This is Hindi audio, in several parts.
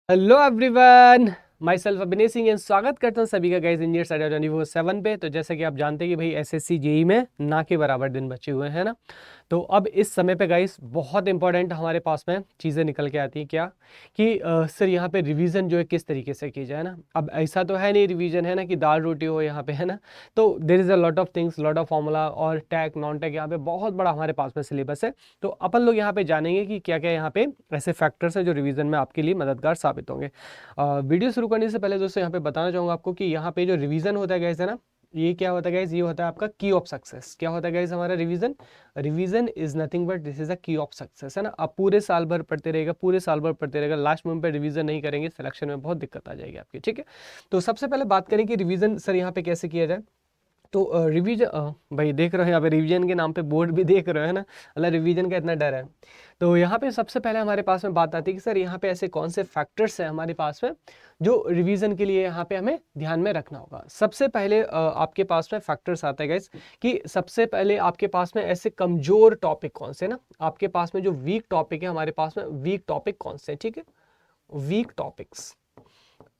हेलो एवरीवन, माई सेल्फ अभिनय सिंह एंड स्वागत करता हूँ सभी का गाइस इंजीनियर स्टडी 24/7 पे। तो जैसे कि आप जानते हैं कि भाई एसएससी जेई में ना के बराबर दिन बचे हुए हैं ना। तो अब इस समय पे गाइस बहुत इंपॉर्टेंट हमारे पास में चीज़ें निकल के आती हैं क्या कि सर यहाँ पे रिवीजन जो है किस तरीके से की जाए ना। अब ऐसा तो है नहीं रिवीजन है ना कि दाल रोटी हो यहाँ पे है ना। तो there is a lot of things, lot of formula और टैग नॉन टैग, यहाँ पे बहुत बड़ा हमारे पास में सिलेबस है। तो अपन लोग यहाँ पे जानेंगे कि क्या क्या यहाँ पे ऐसे फैक्टर्स हैं जो रिवीजन में आपके लिए मददगार साबित होंगे। वीडियो शुरू करने से पहले दोस्तों यहाँ पे बताना चाहूँगा आपको कि यहाँ पे जो रिवीजन होता है गाइस है ना, ये क्या होता है गाइस, ये होता है आपका की ऑफ सक्सेस। क्या होता है गाइस हमारा revision? Revision is nothing but this is a की ऑफ सक्सेस, है ना। आप पूरे साल भर पढ़ते रहेगा, पूरे साल भर पढ़ते रहेगा, लास्ट मोमेंट पे रिवीजन नहीं करेंगे, सिलेक्शन में बहुत दिक्कत आ जाएगी आपकी, ठीक है। तो सबसे पहले बात करें कि रिवीजन सर यहाँ पे कैसे किया जाए। तो रिवीजन भाई देख रहे हो यहाँ पे रिवीजन के नाम पे बोर्ड भी देख रहे हो है ना, अल्लाह रिवीजन का इतना डर है। तो यहाँ पे सबसे पहले हमारे पास में बात आती है कि सर यहाँ पे ऐसे कौन से फैक्टर्स हैं हमारे पास में जो रिवीजन के लिए यहाँ पे हमें ध्यान में रखना होगा। सबसे पहले आपके पास में फैक्टर्स आता है गाइस कि सबसे पहले आपके पास में ऐसे कमजोर टॉपिक कौन से ना, आपके पास में जो वीक टॉपिक है हमारे पास में वीक टॉपिक कौन से, ठीक है, वीक टॉपिक्स।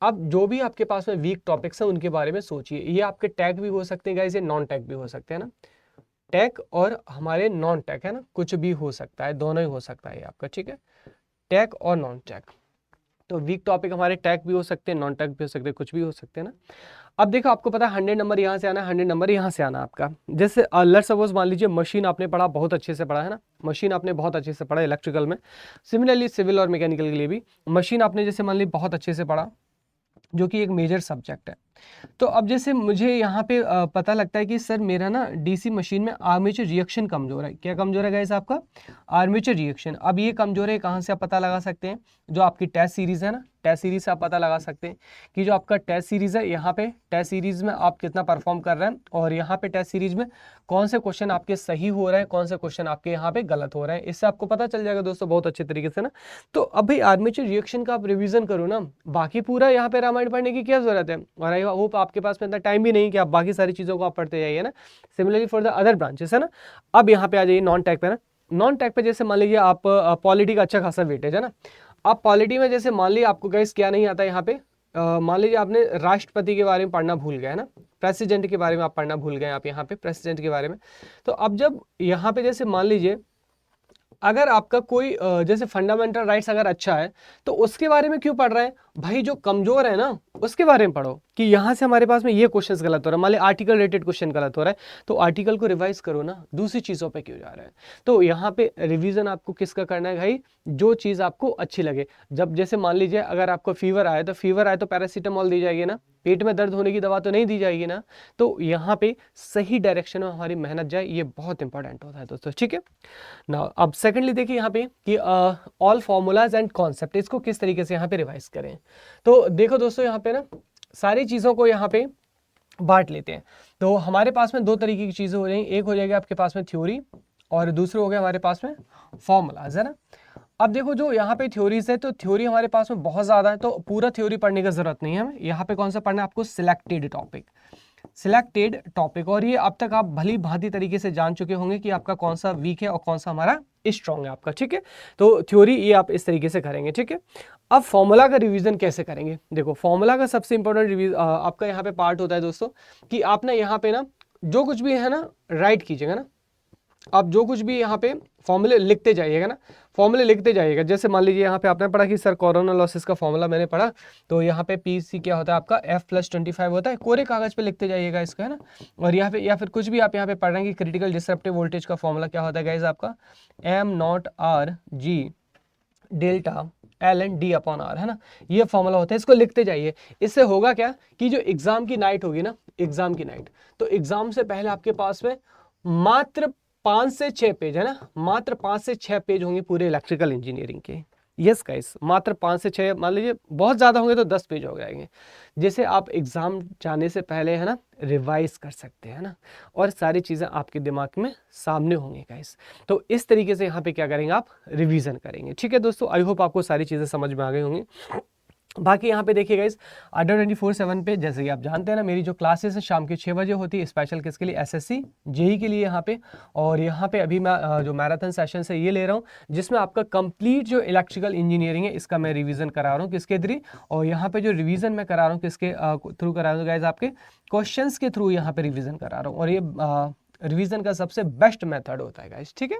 अब जो भी आपके पास में वीक टॉपिक्स हैं उनके बारे में सोचिए। ये आपके टैग भी हो सकते हैं गाइस, ये नॉन टैग भी हो सकते हैं ना। टैग और हमारे नॉन टैग है ना, कुछ भी हो सकता है, दोनों ही हो सकता है ये आपका, ठीक है, टैग और नॉन टैग। तो वीक टॉपिक हमारे टैग भी हो सकते हैं, नॉन टैग भी हो सकते हैं, कुछ भी हो सकते हैं ना। अब देखो आपको पता है 100 नंबर यहाँ से आना है, 100 नंबर यहाँ से आना है आपका। जैसे लेट्स सपोज मान लीजिए मशीन आपने पढ़ा, बहुत अच्छे से पढ़ा है ना, मशीन आपने बहुत अच्छे से पढ़ा इलेक्ट्रिकल में। सिमिलरली सिविल और मैकेनिकल के लिए भी मशीन आपने जैसे मान ली बहुत अच्छे से पढ़ा, जो कि एक मेजर सब्जेक्ट है। तो अब जैसे मुझे यहाँ पे पता लगता है कि सर मेरा ना डीसी मशीन में आर्मेचर रिएक्शन कमजोर है। क्या कमजोर है गाइस आपका? Armature reaction. अब ये कमजोर है, कहाँ से आप पता लगा सकते हैं? जो आपकी टेस्ट सीरीज है ना, टेस्ट सीरीज से आप पता लगा सकते हैं कि जो आपका टेस्ट सीरीज है, यहाँ पे टेस्ट सीरीज में आप कितना परफॉर्म कर रहे हैं, और यहाँ पे टेस्ट सीरीज में कौन से क्वेश्चन आपके सही हो रहे हैं, कौन से क्वेश्चन आपके यहाँ पे गलत हो रहे हैं। इससे आपको पता चल जाएगा दोस्तों बहुत अच्छे तरीके से ना। तो अब भाई आर्मेचर रिएक्शन का आप रिवीजन करो ना, बाकी पूरा यहाँ पे रामायण पढ़ने की क्या जरूरत है। और आई होप आपके पास में इतना टाइम भी नहीं कि आप बाकी सारी चीज़ों को आप पढ़ते जाइए ना। Similarly for the other branches है ना। अब यहाँ पे आ जाइए नॉन टैग पे ना। नॉन टैग पे जैसे मान लीजिए आप पॉलिटी का अच्छा खासा वेटेज है ना। आप पॉलिटी में जैसे मान लीजिए आपको गाइस क्या नहीं आता यहाँ पे, मान लीजिए आपने राष्ट्रपति के बारे में पढ़ना भूल गए है ना, प्रेसिडेंट के बारे में आप पढ़ना भूल गए आप यहाँ पे प्रेसिडेंट के बारे में। तो अब जब यहाँ पे जैसे मान लीजिए अगर आपका कोई जैसे फंडामेंटल राइट्स अगर अच्छा है, तो उसके बारे में क्यों पढ़ रहे हैं भाई? जो कमजोर है ना उसके बारे में पढ़ो कि यहाँ से हमारे पास में ये क्वेश्चंस गलत हो रहा है, मान ली आर्टिकल रिलेटेड क्वेश्चन गलत हो रहा है, तो आर्टिकल को रिवाइज करो ना, दूसरी चीज़ों पे क्यों जा रहा है। तो यहाँ पे रिवीजन आपको किसका करना है भाई? जो चीज़ आपको अच्छी लगे। जब जैसे मान लीजिए अगर आपको फीवर आए तो पैरासीटामॉल दी जाएगी ना, पेट में दर्द होने की दवा तो नहीं दी जाएगी ना। तो यहाँ पे सही डायरेक्शन में हमारी मेहनत जाए, ये बहुत इंपॉर्टेंट होता है दोस्तों, ठीक है ना। अब सेकंडली देखिए यहाँ पे कि ऑल फॉर्मूलाज एंड कॉन्सेप्ट, इसको किस तरीके से यहाँ पे रिवाइज करें। तो देखो दोस्तों यहाँ पे ना सारी चीज़ों को यहाँ पे बांट लेते हैं। तो हमारे पास में दो तरीके की चीज़ें हो जाएंगी, एक हो जाएगी आपके पास में थ्योरी और दूसरे हो गए हमारे पास में फॉर्मूलाज, है ना। अब देखो जो यहाँ पे थ्योरीज है, तो थ्योरी हमारे पास में बहुत ज़्यादा है, तो पूरा थ्योरी पढ़ने की जरूरत नहीं है हमें। यहाँ पे कौन सा पढ़ना है आपको? Selected topic, selected topic. और ये अब तक आप भली भांति तरीके से जान चुके होंगे कि आपका कौन सा वीक है और कौन सा हमारा स्ट्रॉन्ग है आपका, ठीक है। तो थ्योरी ये आप इस तरीके से करेंगे, ठीक है। अब फॉर्मूला का रिवीजन कैसे करेंगे? देखो फॉर्मूला का सबसे इंपॉर्टेंट रिवीज आपका यहाँ पे पार्ट होता है दोस्तों कि आप ना यहाँ पे ना जो कुछ भी है ना राइट कीजिएगा ना। आप जो कुछ भी यहाँ पे फॉर्मूले लिखते जाइएगा ना, फॉर्मूले लिखते जाइएगा। जैसे मान लीजिए यहाँ पे आपने पढ़ा कि सर कोरोना लॉसेस का फॉर्मूला मैंने पढ़ा, तो यहाँ पे पीसी क्या होता है आपका F+25 होता है, कोरे कागज पे लिखते जाइएगा इसका, है ना। और यहाँ पे या फिर कुछ भी आप यहाँ पे पढ़ रहे हैं कि क्रिटिकल डिसरप्टिव वोल्टेज का फॉर्मूला क्या होता है गाइज आपका M0R/G डेल्टा L/D/R, है ना। ये फॉर्मूला होता है, इसको लिखते जाइए। इससे होगा क्या कि जो एग्जाम की नाइट होगी ना, एग्जाम की नाइट, तो एग्जाम से पहले आपके पास में मात्र 5 से 6 पेज, है ना, मात्र 5 से 6 पेज होंगे पूरे इलेक्ट्रिकल इंजीनियरिंग के। यस गाइस, मात्र 5 से 6, मान लीजिए बहुत ज़्यादा होंगे तो 10 पेज हो जाएंगे, जैसे आप एग्ज़ाम जाने से पहले है ना रिवाइज कर सकते हैं ना, और सारी चीज़ें आपके दिमाग में सामने होंगी गाइस। तो इस तरीके से यहाँ पे क्या करेंगे आप? रिवीजन करेंगे, ठीक है दोस्तों। आई होप आपको सारी चीज़ें समझ में आ गई होंगी। बाकी यहाँ पे देखिए गाइस अड्डा 24/7 पे जैसे कि आप जानते हैं ना, मेरी जो क्लासेस है शाम के 6 बजे होती है, स्पेशल किसके लिए, एसएससी जेई के लिए यहाँ पे। और यहाँ पे अभी मैं जो मैराथन सेशन है ये ले रहा हूँ, जिसमें आपका कंप्लीट जो इलेक्ट्रिकल इंजीनियरिंग है इसका मैं रिवीजन करा रहा हूँ किसके थ्रू, और यहाँ पे जो रिवीजन मैं करा रहा हूँ किसके थ्रू करा रहा हूँ गाइस, आपके क्वेश्चंस के थ्रू यहाँ पे रिवीजन करा रहा हूँ। और ये रिवीजन का सबसे बेस्ट मेथड होता है गाइस, ठीक है।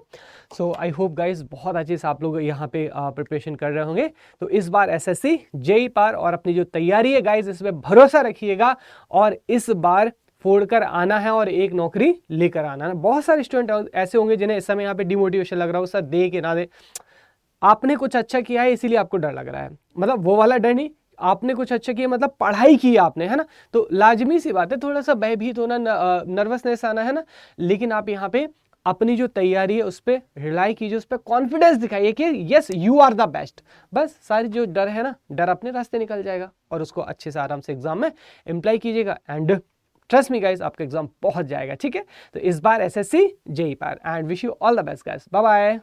सो आई होप गाइस बहुत अच्छे से आप लोग यहाँ पे प्रिपरेशन कर रहे होंगे। तो इस बार एसएससी जेई पार और अपनी जो तैयारी है गाइस इसमें भरोसा रखिएगा, और इस बार फोड़कर आना है और एक नौकरी लेकर आना है। बहुत सारे स्टूडेंट ऐसे होंगे जिन्हें इस समय यहाँ पे डिमोटिवेशन लग रहा हो, सर दे के ना दे, आपने कुछ अच्छा किया है इसीलिए आपको डर लग रहा है, मतलब वो वाला डर नहीं, आपने कुछ अच्छा किया मतलब पढ़ाई की आपने, है ना, तो लाजमी सी बात है थोड़ा सा भयभीत होना, नर्वसनेस आना, है ना। लेकिन आप यहाँ पे अपनी जो तैयारी है उस पर रिलाई कीजिए, उस पर कॉन्फिडेंस दिखाइए कि yes you are the best. बस सारी जो डर है ना, डर अपने रास्ते निकल जाएगा, और उसको अच्छे से आराम से एग्जाम में इम्प्लाई कीजिएगा, एंड ट्रस्ट मी गाइस आपका एग्जाम पहुंच जाएगा, ठीक है। तो इस बार एसएससी जेई पार, and wish you all the best guys, bye bye.